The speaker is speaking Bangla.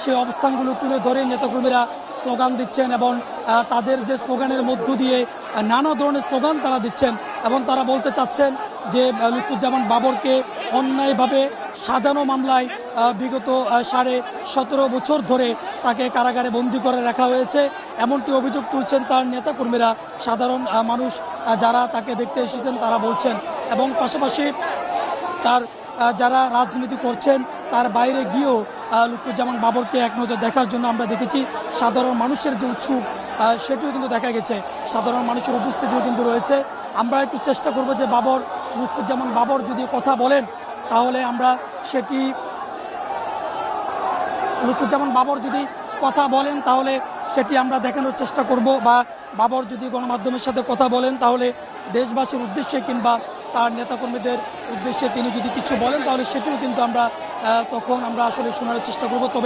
সেই অবস্থানগুলো তুলে ধরে নেতাকর্মীরা স্লোগান দিচ্ছেন এবং তাদের যে স্লোগানের মধ্য দিয়ে নানা ধরনের স্লোগান তারা দিচ্ছেন এবং তারা বলতে চাচ্ছেন যে লুৎফুজ্জামান বাবরকে অন্যায়ভাবে সাজানো মামলায় বিগত 17.5 বছর ধরে তাকে কারাগারে বন্দী করে রাখা হয়েছে, এমনটি অভিযোগ তুলছেন তার নেতাকর্মীরা। সাধারণ মানুষ যারা তাকে দেখতে এসেছেন তারা বলছেন এবং পাশাপাশি তার যারা রাজনীতি করছেন তার বাইরে গিয়েও লুৎফুজ্জামান বাবরকে এক নজর দেখার জন্য আমরা দেখেছি সাধারণ মানুষের যে উৎসুক সেটিও কিন্তু দেখা গেছে, সাধারণ মানুষের উপস্থিতিও কিন্তু রয়েছে। আমরা একটু চেষ্টা করব যে লুৎফুজ্জামান বাবর যদি কথা বলেন তাহলে আমরা সেটি লুৎফুজ্জামান বাবর যদি কথা বলেন তাহলে সেটি আমরা দেখানোর চেষ্টা করব, বা বাবর যদি গণমাধ্যমের সাথে কথা বলেন তাহলে দেশবাসীর উদ্দেশ্যে কিংবা তার নেতাকর্মীদের উদ্দেশ্যে তিনি যদি কিছু বলেন তাহলে সেটিও কিন্তু আমরা তখন আমরা আসলে শোনার চেষ্টা করব। তবে